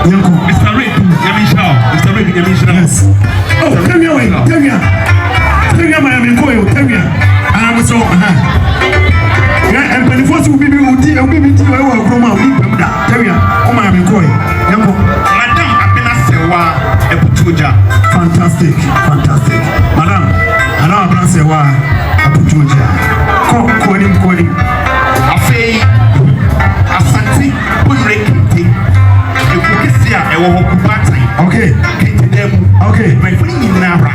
Yanko. Mr. Ray, Yamisha. Mr. Ray, Yamisha. Yes. Oh, tell me away. Tell me. Tell me my Minkoyo. Tell me. I'm so. Yeah, and when the first will be Udi, I'll be with you. I will grow my week. Tell me. Oh, my Minkoyo. Yanko. Madam, I've been a sewa, a putuja. Fantastic. Fantastic. Madam, I know I'm not sewa, a putuja. Calling. I say, Asante, Punrekiti. Okay. Okay. My friend in Nara.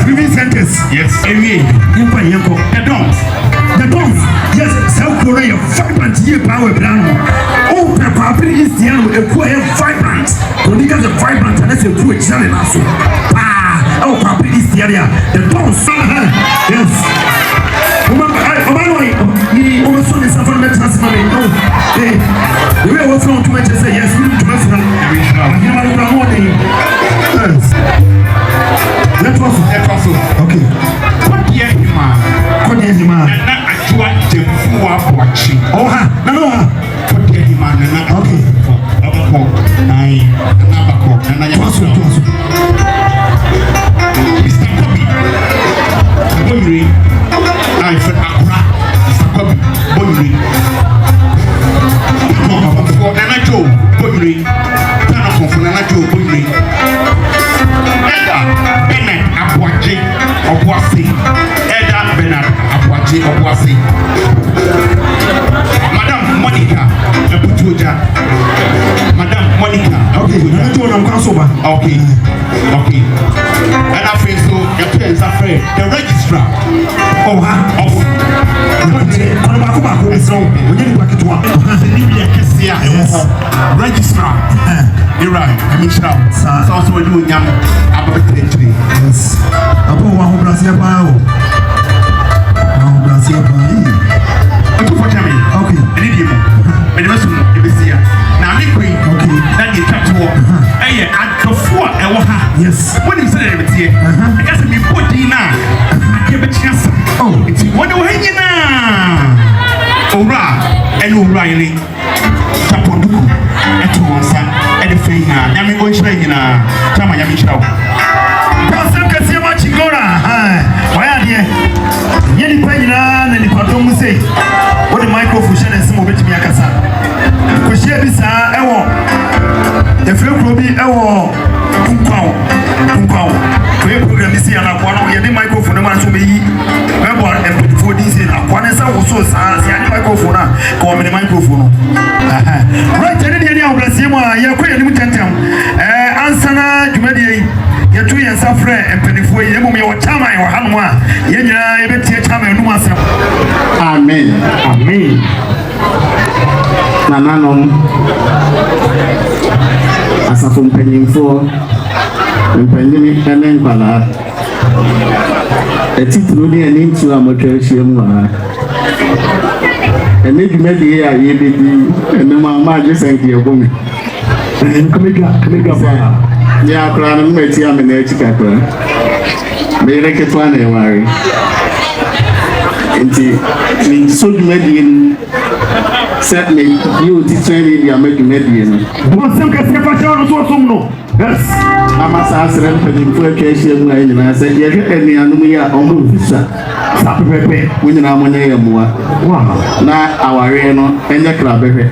Living sentence. Yes. Yanko. The dons. Yes. South Korea vibrant year power plan. Oh, Papa is the end of a vibrant. Because the vibrant and that's a true channel also. Oh, Papa is the area. The dons. Yes. He also is a very transparent. No. The way we're from to Manchester, yes, we need to mess around. Yes. Let us. Okay. What year him? Nana Ajua Jemfua watching. Oh, no. What year him? Nana. Okay. Abako. Nai. Nabako. Nana Yasu. Mr. Kobi. Boyri. I said Akra. Mr. Kobi. Boyri. Nana Joe, Boyri, Tanako for Nana Joe, Boyri, Eda Bennett Abuaji, Obuasi, Eda Bennett Abuaji, Obuasi, Madam Monica, Abuja, Madam Monica, okay, Nana Joe, I'm Kansoba, okay, and I feel so, your parents are afraid, the registrar, of registrar. You're right. I mean, so also when you young, I'm a bit yes. Apo wa ho Brazil pa o. Brazil pa yi. Apo for me. Okay. Any day mo. Me dey so e be see ya. Na me queen. Okay. That dey catch wo. Eh akafo e wo ha. Yes. When you say that be tie. I guess me body na. Ake be chance. Oh. It's what do we na. Ora, enu ora ile. Taponduku. Eto wonsa. Edifei na. Nyame go nhira nyina. Chama nyame nhira wo. Pastor kase ma chigora. Waya de. Yeni pa nyina na ni kwato mu sei. Wo the microphone share nsim obetimi akasa. Ko share bi sa ewo. Efre kro bi ewo. Tunkwawo. We program isi ana kwa no ye the microphone ma so meyi. We bo MP4 din say akwa ne sa wo so sa si ani microphone a ko me the microphone. Right, any obrasie mo a ye ko ye nim tentem. Ansana dwumadie ye tu ye safre empenifo ye mum ye wo chaman wo hanu a ye nyina ye betie chaman num asem. Amen. Nananom asafo mpanyimfo mpanyimi ene nkwala etitru ni eni ntu amotwa hyiam wa ene dwumadi ya ye bedi ene ma jesenke ye bomi kamega ba ya akra no meti amena ekikakra me reketwa na ewari enti ni so dwumadi certainly you training ya medie no Bonsam ka se fa shawo so som no. Yes. Amasa asrem pedi fu atwa mu ayi na se ye hwe eni anum ya omo visa sa pepepe wunyina mo ne yamua na aware no enye kra behwe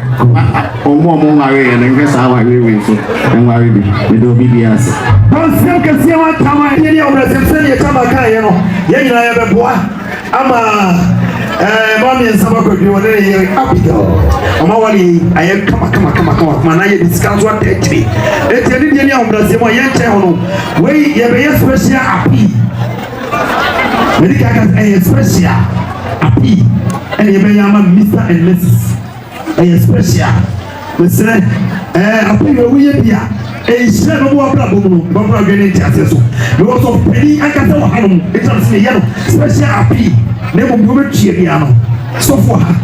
omo ware ne hwe sa aware we so enware bi me do bibias Bonsam ka se wa tama ye ni obra se ye tama kan ye no ye nyina ye beboa ama mami nsaba ko bi wona ye Abigail oma wali aye kama na ye discount what etri etri ni ni obrase mo ye nche hono we ye be special api medical gas special api and ye be yama Mr and Mrs special we say api we ye bia share no more problem no problem getting chance so because of penny akata wa hanum it am say ye no special api ne mo bo betie bia no so for ha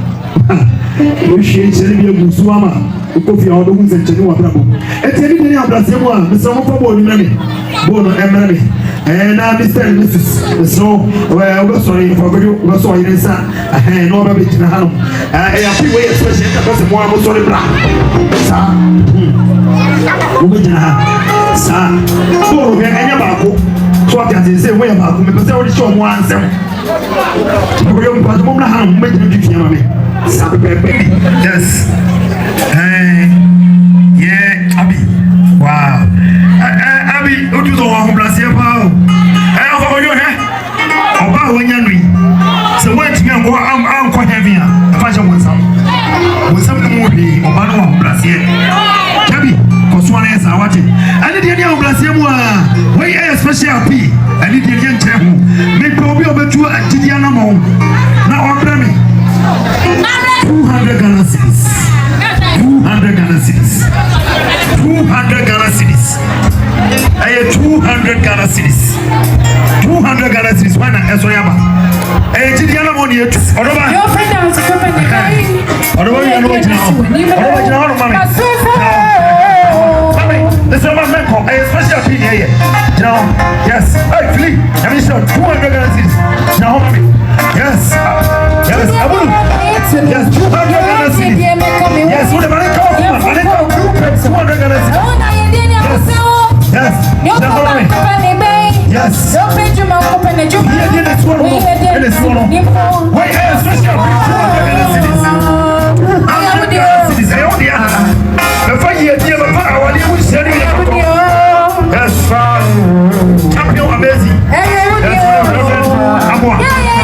we share share bia gusu ama ko fi awdo gun se cheni wa brabo eteni ni abrase mo a me so mo fa bo ni me bo no emre me na Mr. and Mrs. So, we're sorry for you. We're sorry, son. No, I'm a bit in the hand. I feel way, especially because the more I'm sorry, sir. Sir, so we're any about so I can say, way about me, but I already show one answer. We're going to move the hand, make you give me. Yes. Yeah, Abby. Wow. Abby, what do you do? I'm going to say about how you have about when you're doing. So, what you go, I'm quite heavy. The fashion was some movie or one plus yet. Abby, because one is I watch it. I did the other plus you were way especially happy. I did the young chap who made probably over to a Gideon among now on me. 200 Ghana cedis. 200 Ghana cedis. 200 Ghana cedis. I had 200 Ghana cedis. 200 Ghana cedis. Why not? That's what I'm about. I had Gideon among you. Your friend has a company. I don't want to know what you know. This is my mentor. I especially opinion here. Yes. Hey, Philip. I mean, 200 Ghana cedis. Now, yes. Yes, I will. Yes, 200 Ghana cedis. Yes, what about it? 200 Ghana cedis. Yes. Yes. Yes. Wait, especially 200 Ghana cedis. 200 Ghana cedis. I only have. Before you hear the power, you will send me. Yes, champion amazing. Yes, I'm one. Yes.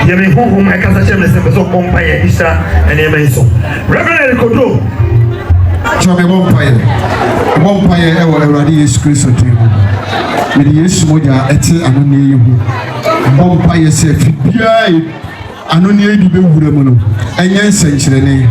Yemi Home, my Casachem, the Sepeso Company, Isha, and Emeso. Reverend Kodo. Chome Bompire, Everadi is Chris or Tim. With the Yesmoja, Eti, and only you. Bompire said, Yay, and only you be Woodamano, and yes, century.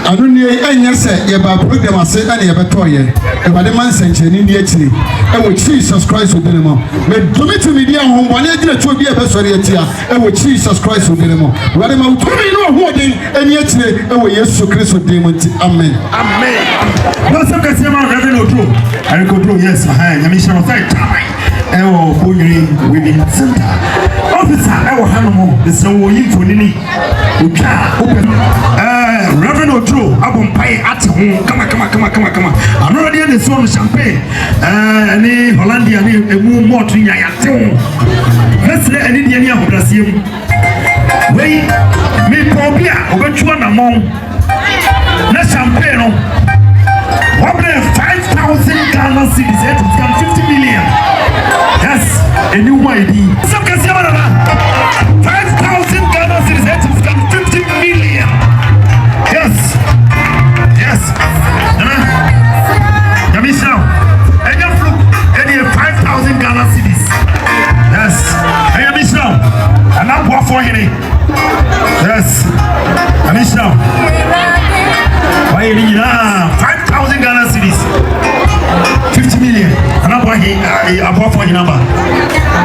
I don't know any say about program I said any about toy about the man century in the actually and with Jesus Christ with them but to me to media home one year to be a person and with Jesus Christ with them what am I to me no holding and yet and with Jesus Christ with them amen no some can say man reverend Ojo I go through yes I mission of that time Ewo Boyri Women Center Officer Ewo Hanomo the Sawo Info Nini Uka open Reverend Ojo Abompai at home come on I'm already in the song champagne any Hollandia a move more to Yayaton let's let any Indian of Brazil wait me Pobia Obechuan among na champagne 5,000 Ghana cedis it can 50 million. Yes, a new ID. Some can say 5,000 Ghana cedis it can 50 million. Yes. Yamisha, and you flew any 5,000 Ghana cedis. Yes, and Yamisha, and I'm what for him. Yes, Yamisha. Why 5,000 Ghana cedis, 50 million. And I'm buying a bought for your number.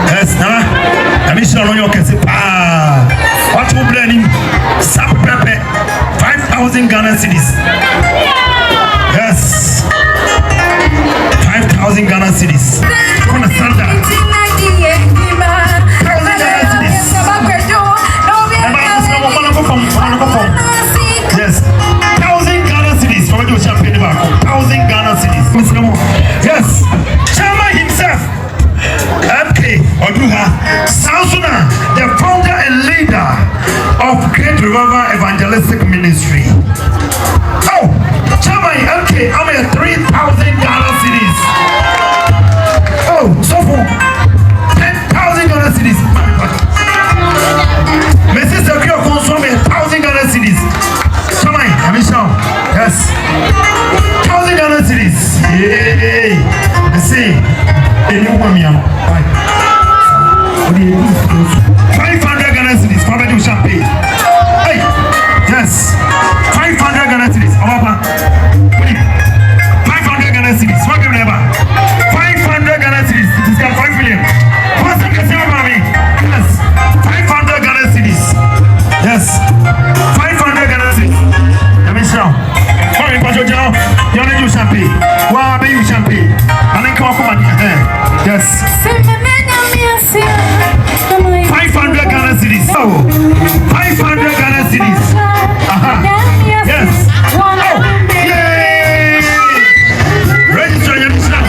Yes, I'm sure on your case. What you blending? Sap pepe, 5,000 Ghana cedis. Yes, 5,000 Ghana cedis. Kona sanda. 1,000 Ghana cedis. Yes. 1,000 Ghana cedis. For you champagne back. 1,000 Ghana cedis. Yes. Chama himself. MK Oduha Sansuna, the founder and leader of Great Revival Evangelistic Ministry. Oh, Chama MK, I'm at 3,000 Ghana cedis. Oh, so for 10,000 Ghana cedis. My sister Kyo consume 1,000 Ghana cedis. Chama, yes. 1,000 Ghana cedis. Yay! I see. Any woman, 500 Ghana cedis. Papa do champagne. Hey, yes. 500 Ghana cedis. 500 Ghana cedis. What can we have? 500 Ghana cedis. This got 5 million. What's the question about me? Yes. 500 Ghana cedis. Yes. 500 Ghana cedis. Let me show. You want to do champagne? Why are you champagne? And then come on. Yes. 500 Ghana cedis. Oh, 500 Ghana cedis. Yes. Oh, yay! Register your mission.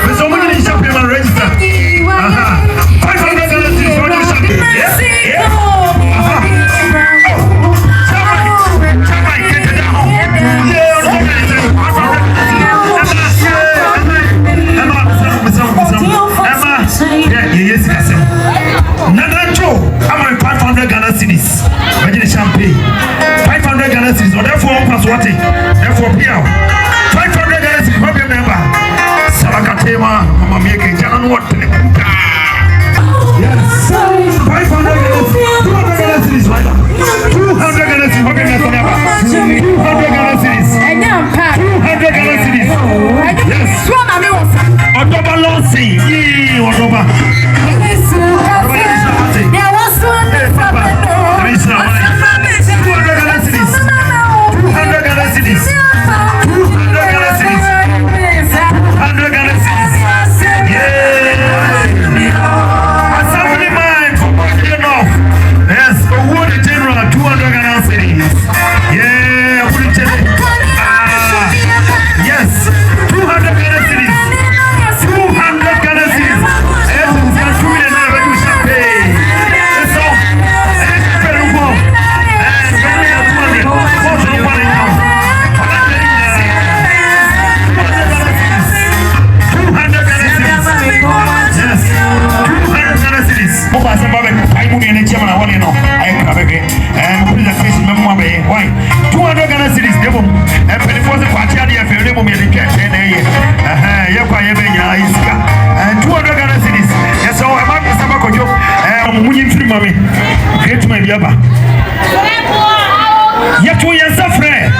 There's so many champagne man register. 500 Ghana cedis. What do you champagne? Yeah. I'm 500 Ghana cedis. Imagine champagne. 500 Ghana cedis. Or therefore, what? Therefore, 500 Ghana cedis. What remember? Salakatema, Mama Meke, Janan, what? Yes. 500 Ghana cedis. 200 Ghana cedis. 200 Ghana cedis. What remember? 200 Ghana cedis. 200 Ghana cedis. Yes. Otoba Lonsi. Otoba. There was one Yes, 200 Ghana cedis. biaba yeto yasafre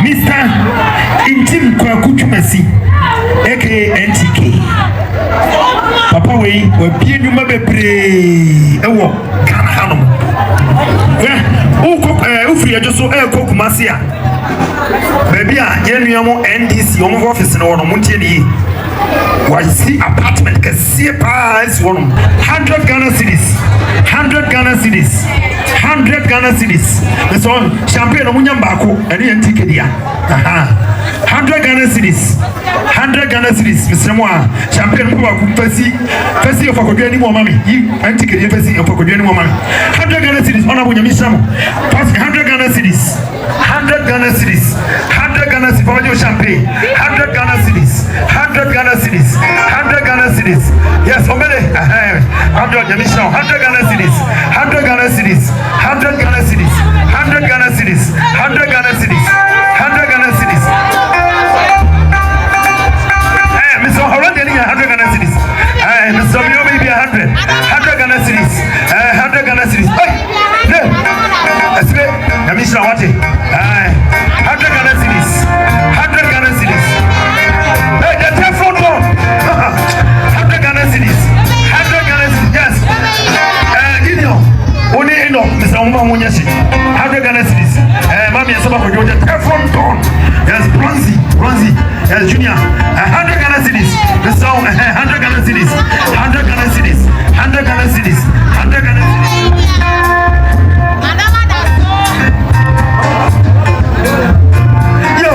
Mr. Intim Kwaku Twumasi aka NTK papa wei wabie nyuma bebre ewo Ghana hanom ufiri ajoso Kumasi a baby a yenuamo NDC omo office no no muntie ni wasi apartment kase pass wonum 100 Ghana cedis 100 Ghana cedis 100 Ghana cedis this one champagne no munya mbako ene NTK dia 100 Ghana cedis 100 Ghana cedis Mr. Moa champagne ko ku fasi of akodwani mo mami yi NTK dia fasi of akodwani mo mami 100 Ghana cedis ona bo nyami shamo 100 Ghana cedis 100 Ghana cedis 100 Ghana cedis for your champagne 100 Ghana cedis 100 Ghana cedis 100 Ghana cedis yes omele 100 nyami shamo 100 Ghana cedis 100 Ghana cedis 100 Ghana cedis 100 Ghana cedis 100 Ghana cedis 100 Ghana cedis Mr. Already 100 Ghana cedis Mr. Bio maybe 100 Ghana cedis 100 Ghana cedis hey Asbe Yamisha wate 100 Ghana cedis 100 Ghana cedis hey the telephone one 100 Ghana cedis 100 Ghana cedis yes Gideon Oni eno Mr. Omba Munyashi 100 Ghana cedis mami asaba ko joje telephone one yes Bronzy yes Junior 100 Ghana cedis the song 100 Ghana cedis 100 Ghana cedis 100 Ghana cedis 100 Ghana cedis yo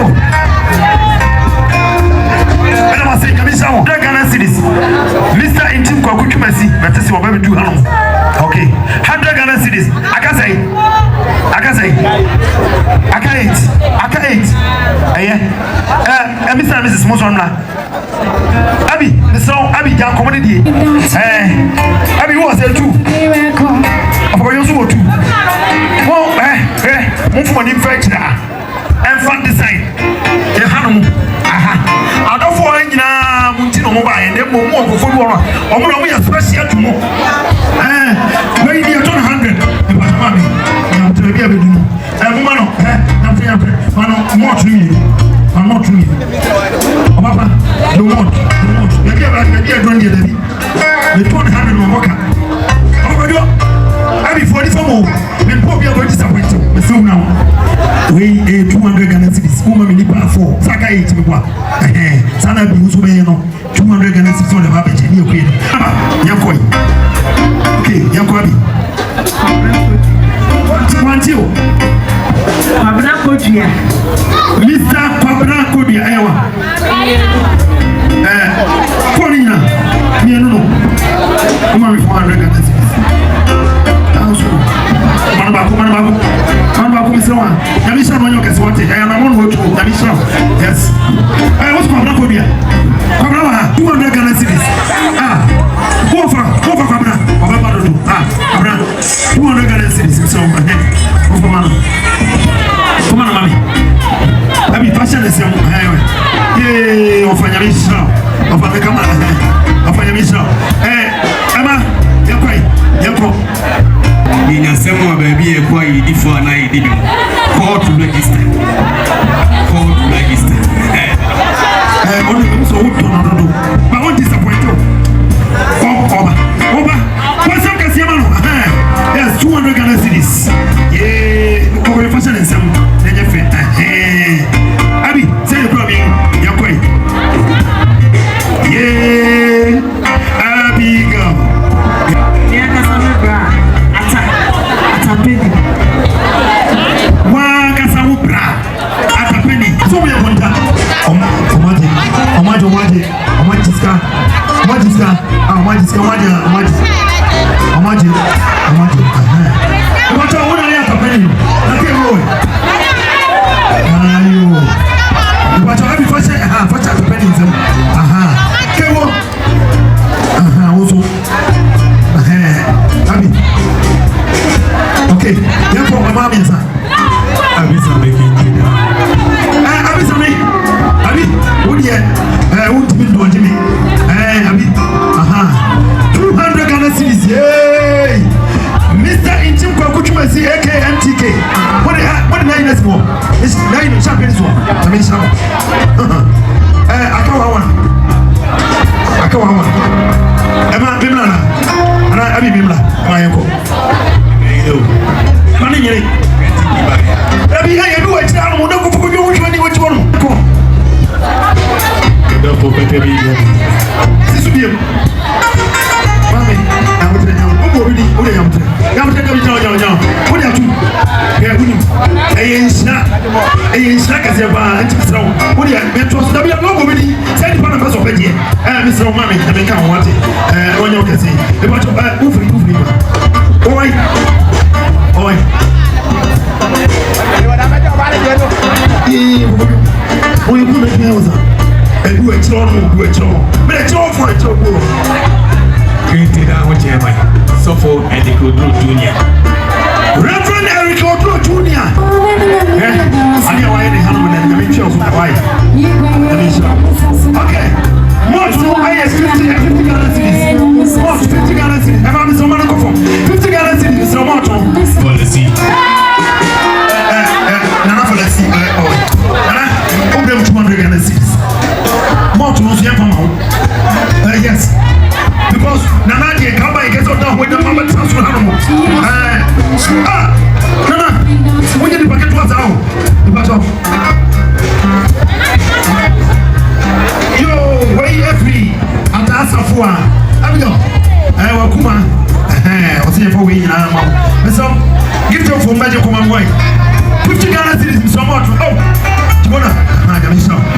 and I say Kamisa 100 Ghana cedis Mr. Intim Kwaku Twumasi betesi wo baby do hanom okay 100 Ghana cedis aka say Mr. and Mrs. Mosonla Abi the song Abi Jan comedy Abi who was there too for you so too well move for the fetcher and fun design the hanum I don't for na muntino mobile and then more for one we are special to more when you turn 100 but mommy I'm to be able to do woman I'm more to you I'm not to you papa don't want you don't get it the 200 no work I be 44 more then probably going to disappoint you so now we 200 Ghana cedis woman in the past 4 saka 8 me kwa sana bi uso be no 200 Ghana cedis on the baba cheni okwe yakoi okay yakobi Wantio Pabra Kodia Mr. Pabra Kodia ewa Korina no Come on 400 Ghana cedis Manaba Mr. One Yamisha no yoke swate I am on way to Yamisha yes what's Pabra Kodia Pabra 200 Ghana cedis go for Pabra Pabra do Pabra 200 Ghana cedis so come on mami Abi fashion is young yeah of Yamisha of the camera of Yamisha Emma yako Inasema baby ekwa idifo na idibi call to register only so no but what disappoint you over what's up Kasiamano yes 200 Ghana cedis yeah over fashion and some Abi say the problem yako yeah Abi go Wakasamu bra atapeni so we wonder Watu wana ya atapeni lakini wewe ayo watu wapi fasha atapeni nzemu kewo uso Abi okay yapo mama mesa Abisa making Abisa me Abi udie udimi ndojimi Abi 200 Ghana cedis yay Mr. okay. What the nine is more? It's 9 champion is one. I mean, some. I can't one. Emma Bimlana. And I mean Bimla, my uncle. Money, I do it now. Don't go for you. Which one? Come on. Don't forget to be here. This will be him. Mommy, I'm going to tell you. What are you going to do? I'm going to tell you. What are you doing? I ain't snack as a bar. What are you going to do? I'm going to send one of us over here. Mr. Mommy, I mean, come on. When you can see, about to move. Oi. When you put the house and do a job, but a job for a job. Great down with Jeremy. So for Eric Odro Jr. Reverend Eric Odro Jr. I know why they have a picture of my wife. Okay. More to I 50 Ghana cities. More 50 Ghana cities. Have I been so many for 50 Ghana cities? So much policy. Nana for the sea. Oh, them 200 Ghana cities. More to lose your mama. Yes. Because Nana can't buy gets out down with the mama transfer animals. Nana, when you packet was out, the battle. Yo, way every and that's a four. Abigail, Wakuma, I was here for we in our mouth. So, give your phone magic on my wife. 50 Ghana cities, so much. Oh, Timona,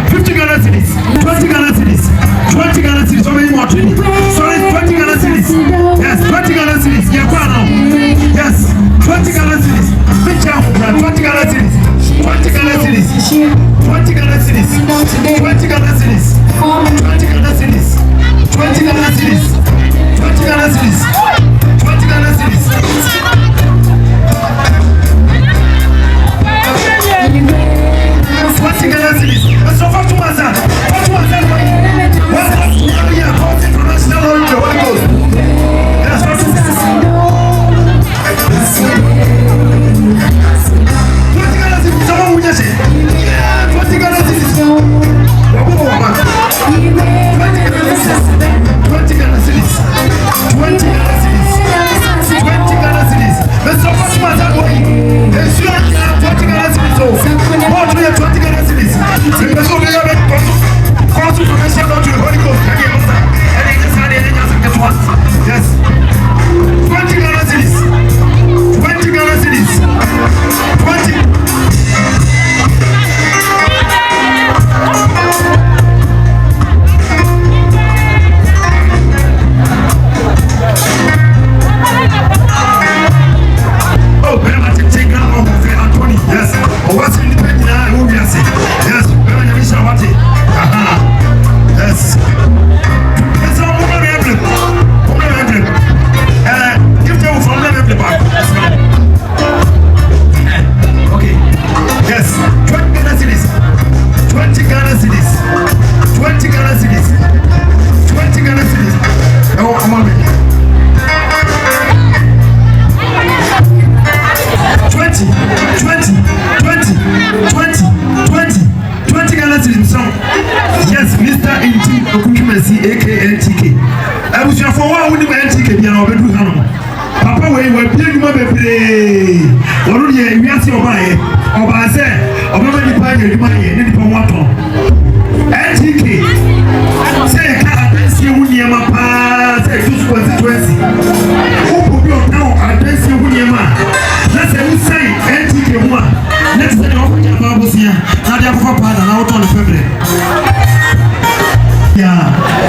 50 Ghana cities, 20 Ghana cities, 20 Ghana cities, so many more. Sorry, 20 Ghana cities. Yes, 20 Ghana cities. Yes, 20 Ghana cities. 20 Ghana cities. 20 Ghana cities. 20 Ghana cities. 20 Ghana cities. 20 Ghana cities. 20 Ghana cities. 20 Ghana cities. 20 Ghana cities. So far to myself.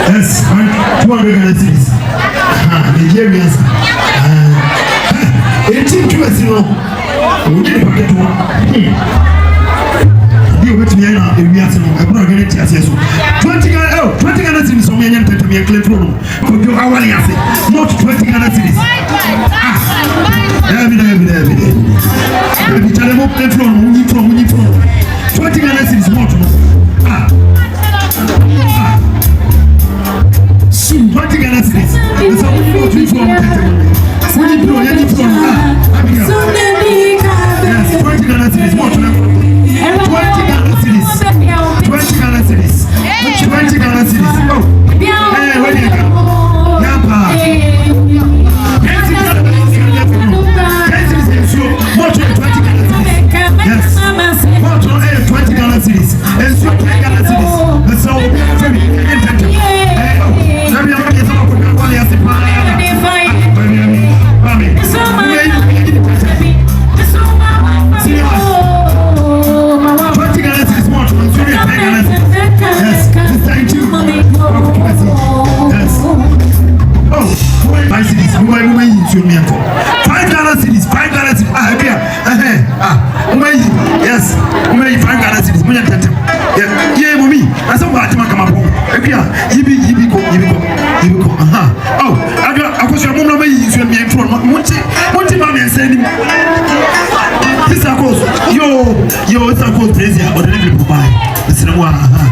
Yes, 200 Ghana cities. Nigerians. 18 QS, you know. We did a packet one. You wait me now, if we are saying, I'm not going to tell you. 20 Ghana cities, so many to be a clear throne. Could you have any answer? Not 20 Ghana cities. Every day. Every time I play throne, we need from 20 Ghana cities, more to know. 20 Ghana cities. That's how we go to from. When you do any from nsuo mi ɛnkɔ $5 cities yes umeyi $5 cities munya tete ye mumi asa ba atima kama po ebia yibi ko aha oh akosua mo na mayi nsuo mi ɛntro monti ma mi nsɛ ni this akos yo it's akos crazy or the people buy this no aha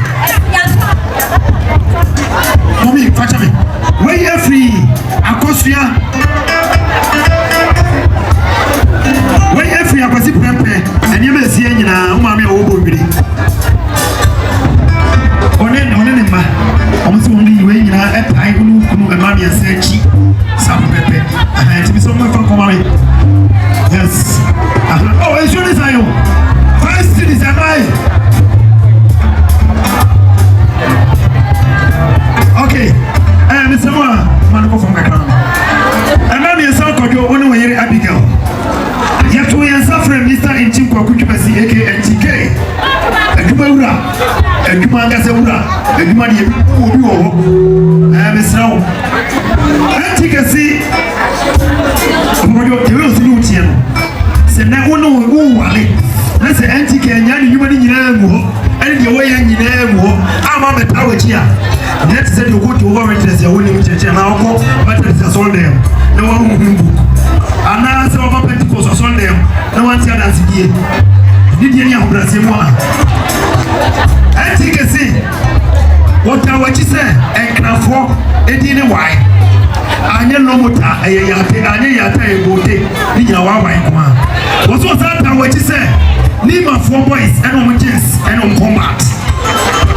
mumi facha me wey free akosua wey free akwasi prempe eni me sie nyina o ma me o bo biri one ne ma o mo se won ni wey nyina e tai kunu e ma me ase chi sa pepe ana ti bi so ma fa ko ma me yes oh e so ni sayo first cities am I okay Mr. Moa man ko from kakra ana me so kojo woni we yere Abigail yato yan safre Mr. Inchim kwa kutubasi aka NTK aduma wura aduma ngase wura aduma de obi wo Mr. O NTK si omojo tewe osini utie no se na wono wo wale na se NTK nya ni nyuma ni nyina mu ani de wo ya nyina mu ama meta wachi a net said you go to over interest ya woni church na oko but it is all them no one who book ana se over Pentecost all them no one see dance die didie ni ahobrase mu a NTK si wota wachi se enkrafo edi ni why anya no mota ayayate anya yata ebote ni nya wa why kuma woso sata wachi se ni ma four boys eno mo jeans eno combat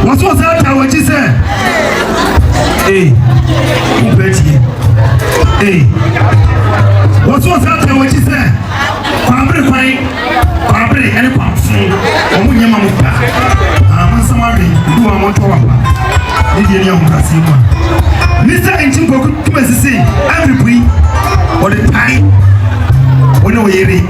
woso sata wachi se ubeti woso sata wachi se kwabre ene kwamfun omo nyema mota amasamari du amoto wapa ni die ni ambrasi mu Mr. Inchim Koku tumesisi every or the time when we hear it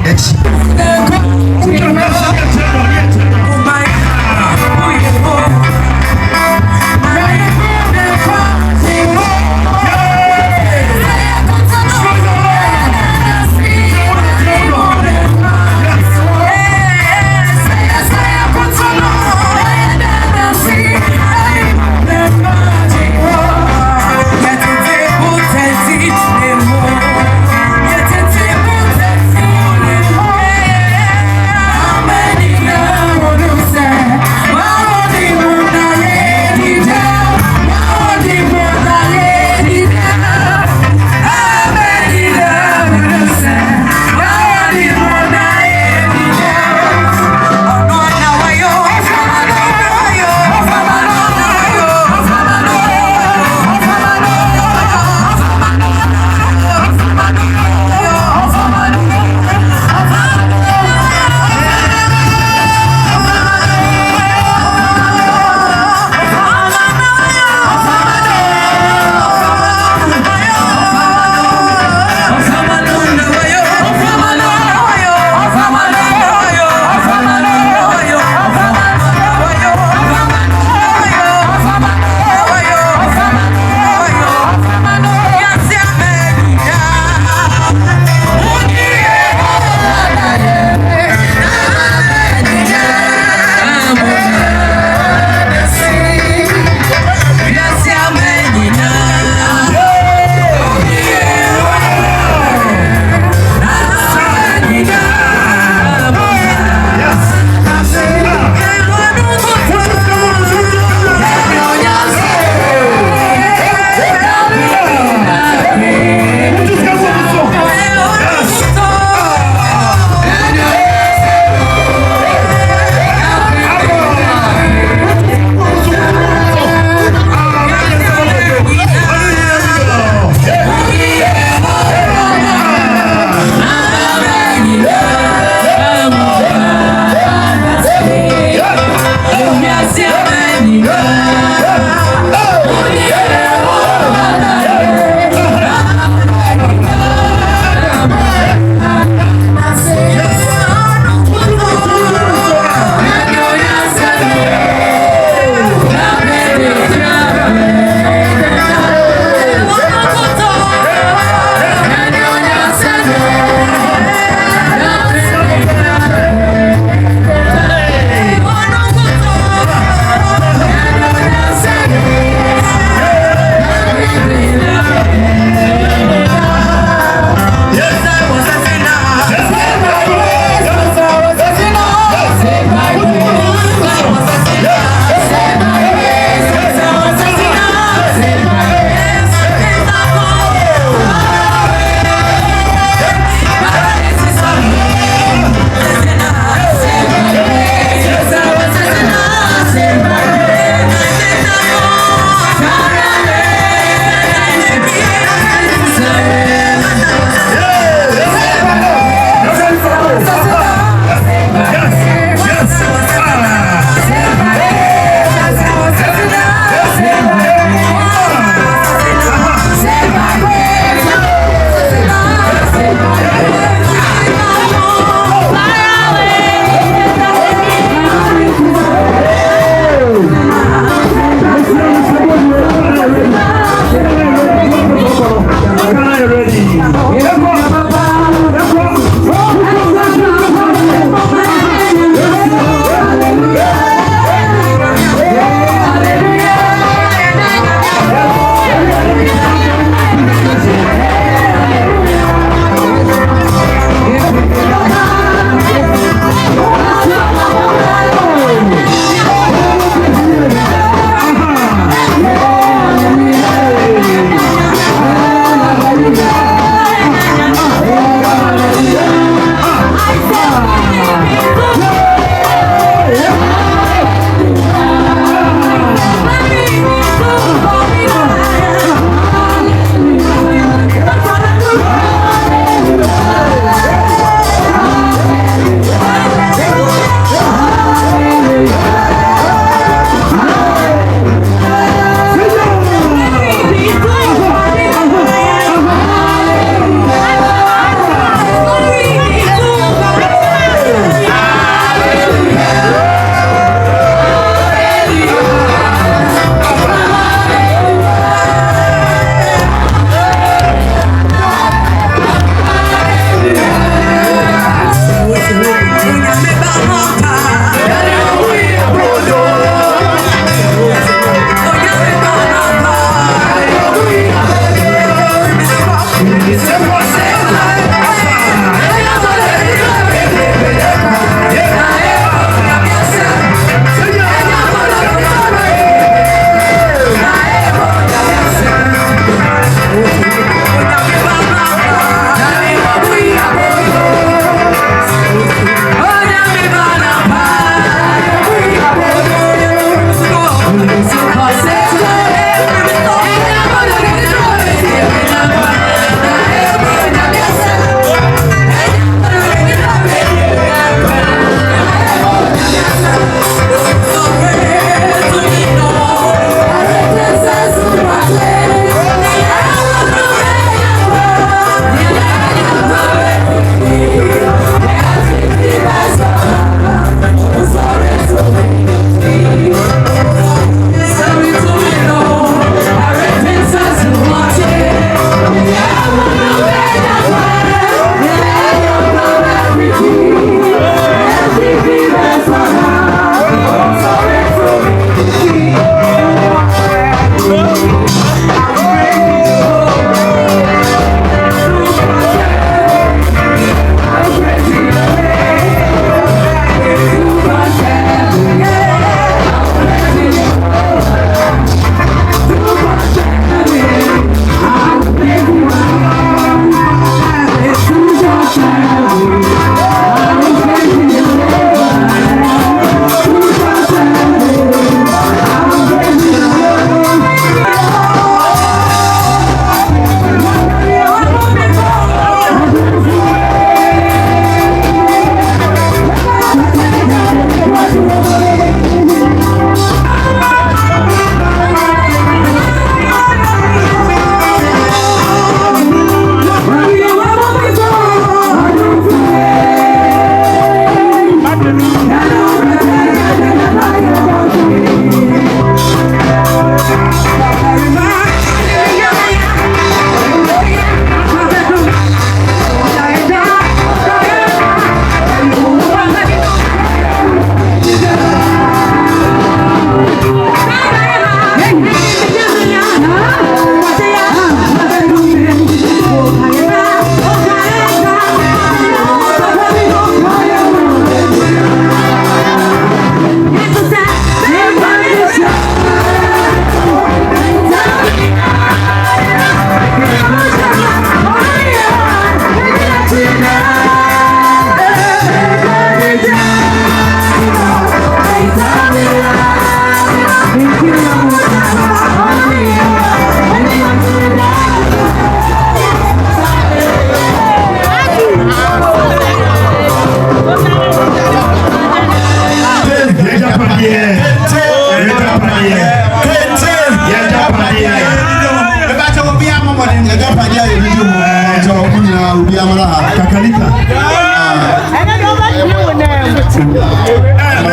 Kakalika.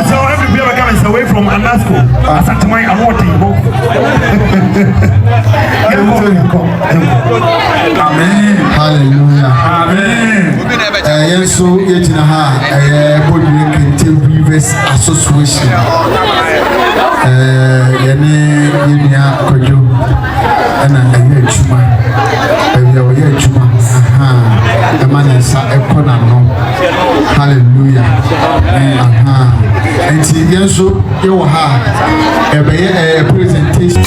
So every player comes away from Anasco. Asatamai award in both. Amen. Hallelujah. Amen. Yes, so yet in a body Rivers Association. Yene Yenia Kojo. And a year chuma. A year chuma. Aha. The man is a corner. Hallelujah. Aha. And yes, so you have a presentation.